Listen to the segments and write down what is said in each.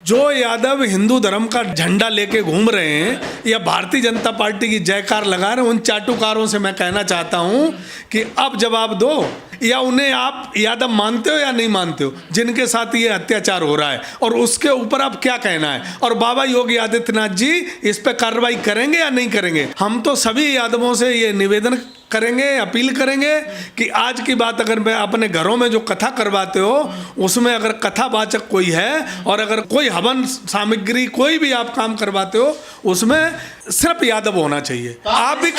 जो यादव हिंदू धर्म का झंडा लेके घूम रहे हैं या भारतीय जनता पार्टी की जयकार लगा रहे हैं, उन चाटुकारों से मैं कहना चाहता हूं कि अब जवाब दो, या उन्हें आप यादव मानते हो या नहीं मानते हो जिनके साथ ये अत्याचार हो रहा है, और उसके ऊपर आप क्या कहना है। और बाबा योगी आदित्यनाथ जी इस पे कार्रवाई करेंगे या नहीं करेंगे। हम तो सभी यादवों से ये निवेदन करेंगे, अपील करेंगे कि आज की बात अगर मैं अपने घरों में जो कथा करवाते हो उसमें अगर कथावाचक कोई है और अगर कोई हवन सामग्री कोई भी आप काम करवाते हो उसमें सिर्फ यादव होना चाहिए। आप भी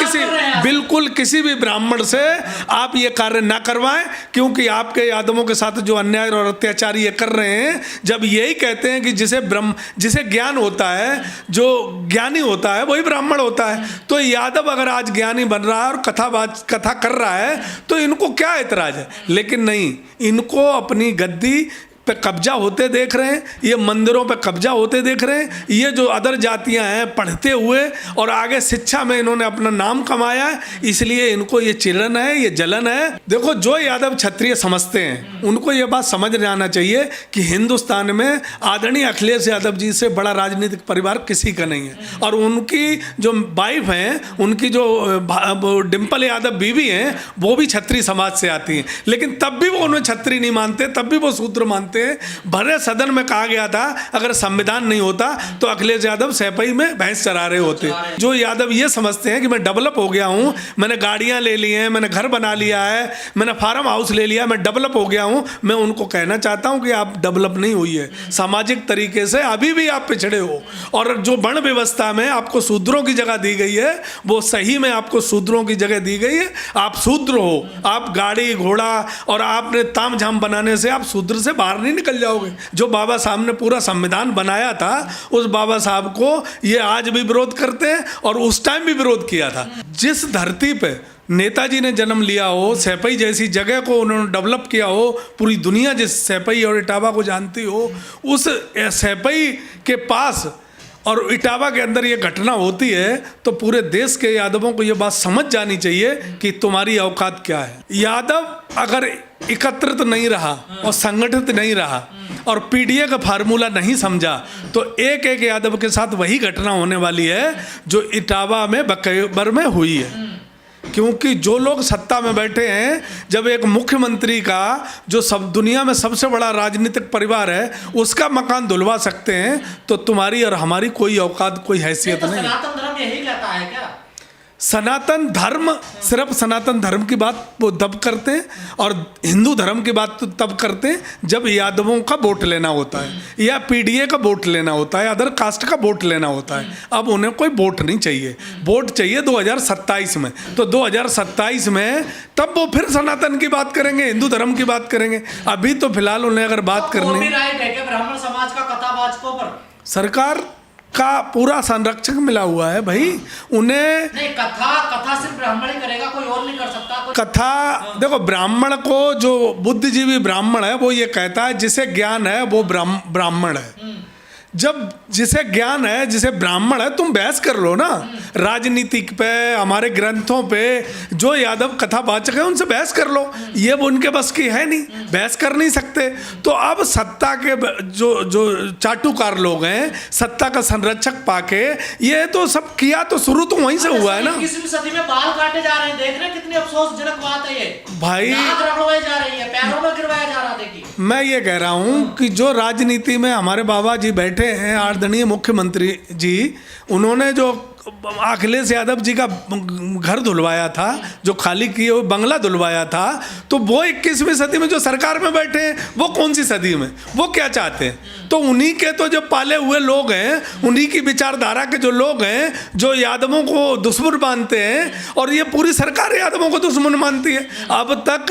बिल्कुल किसी भी ब्राह्मण से आप ये कार्य ना करवाएं, क्योंकि आपके यादवों के साथ जो अन्याय और अत्याचार ये कर रहे हैं, जब यही कहते हैं कि जिसे ज्ञान होता है, जो ज्ञानी होता है वही ब्राह्मण होता है। तो यादव अगर आज ज्ञानी बन रहा है और कथा कर रहा है तो इनको क्या एतराज है। लेकिन नहीं, इनको अपनी गद्दी पे कब्जा होते देख रहे हैं, ये मंदिरों पे कब्जा होते देख रहे हैं। ये जो अदर जातियां हैं पढ़ते हुए और आगे शिक्षा में इन्होंने अपना नाम कमाया है, इसलिए इनको ये चिढ़न है, ये जलन है। देखो, जो यादव क्षत्रिय समझते हैं उनको ये बात समझ जाना चाहिए कि हिंदुस्तान में आदरणीय अखिलेश यादव जी से बड़ा राजनीतिक परिवार किसी का नहीं है। और उनकी जो वाइफ हैं, उनकी जो डिम्पल यादव बीवी हैं, वो भी क्षत्रिय समाज से आती हैं, लेकिन तब भी वो उन्हें क्षत्रिय नहीं मानते, तब भी वो शूद्र मानते। भरे सदन में कहा गया था अगर संविधान नहीं होता तो अखिलेश यादव सैपई में भैंस चरा रहे होते। जो यादव ये समझते हैं कि मैं डेवलप हो गया हूं, मैंने गाड़ियां ले ली हैं, मैंने घर बना लिया है, मैंने फार्म हाउस ले लिया, मैं डेवलप हो गया हूं, मैं उनको कहना चाहता हूं कि आप डेवलप नहीं हुई है। सामाजिक तरीके से अभी भी आप पिछड़े हो, और जो वर्ण व्यवस्था में आपको शूद्रों की जगह दी गई है वो सही में आपको शूद्रों की जगह दी गई है। आप शूद्र हो, आप गाड़ी घोड़ा और आपने ताम झाम बनाने से आप शूद्र से बाहर नहीं निकल जाओगे। जो बाबा साहब ने पूरा संविधान बनाया था, उस बाबा साहब को ये आज भी विरोध करते हैं और उस टाइम भी विरोध किया था। जिस धरती पे नेताजी ने जन्म लिया हो, सैपई जैसी जगह को उन्होंने डेवलप किया हो, पूरी दुनिया जिस सैपई और इटावा को जानती हो, उस सैपई के पास और इटावा के अंदर ये घटना होती है तो पूरे देश के यादवों को ये बात समझ जानी चाहिए कि तुम्हारी औकात क्या है। यादव अगर एकत्रित नहीं रहा और संगठित नहीं रहा और पीडीए का फार्मूला नहीं समझा तो एक एक यादव के साथ वही घटना होने वाली है जो इटावा में बकैबर में हुई है। क्योंकि जो लोग सत्ता में बैठे हैं, जब एक मुख्यमंत्री का जो सब दुनिया में सबसे बड़ा राजनीतिक परिवार है उसका मकान धुलवा सकते हैं, तो तुम्हारी और हमारी कोई औकात, कोई हैसियत नहीं। सनातन धर्म यही कहता है क्या? सनातन धर्म, सिर्फ सनातन धर्म की बात वो तब करते हैं और हिंदू धर्म की बात तो तब करते हैं जब यादवों का वोट लेना होता है या पीडीए का वोट लेना होता है, अदर कास्ट का वोट लेना होता है। अब उन्हें कोई वोट नहीं चाहिए, वोट चाहिए 2027 में। तो 2027 में तब वो फिर सनातन की बात करेंगे, हिंदू धर्म की बात करेंगे। अभी तो फिलहाल उन्हें अगर बात करनी है, ब्राह्मण समाज का कथावाचकों पर सरकार का पूरा संरक्षक मिला हुआ है भाई। उन्हें नहीं, कथा सिर्फ ब्राह्मण ही करेगा, कोई और नहीं कर सकता। कथा देखो, ब्राह्मण को, जो बुद्धिजीवी ब्राह्मण है वो ये कहता है जिसे ज्ञान है वो ब्राह्मण है। जब जिसे ज्ञान है, जिसे ब्राह्मण है, तुम बहस कर लो ना राजनीतिक पे, हमारे ग्रंथों पे। जो यादव कथावाचक है उनसे बहस कर लो, ये उनके बस की है नहीं, बहस कर नहीं सकते। तो अब सत्ता के जो चाटुकार लोग हैं, सत्ता का संरक्षक पाके ये तो सब किया, तो शुरू तो वहीं से हुआ है ना। 21वीं सदी में बाल काटे जा रहे हैं, देख रहे हैं कितनी अफसोसजनक बात है ये भाई। रगड़वाई जा रही है, पैरों में गिरवाया जा रहा है। देखिए, मैं ये कह रहा हूँ कि जो राजनीति में हमारे बाबा जी बैठे हैं, आदरणीय मुख्यमंत्री जी, उन्होंने जो अखिलेश यादव जी का घर धुलवाया था, जो खाली किए हुए बंगला धुलवाया था, तो वो 21वीं सदी में जो सरकार में बैठे हैं वो कौन सी सदी में, वो क्या चाहते हैं। तो उन्हीं के तो जो पाले हुए लोग हैं, उन्हीं की विचारधारा के जो लोग हैं, जो यादवों को दुश्मन मानते हैं, और ये पूरी सरकार यादवों को दुश्मन मानती है। अब तक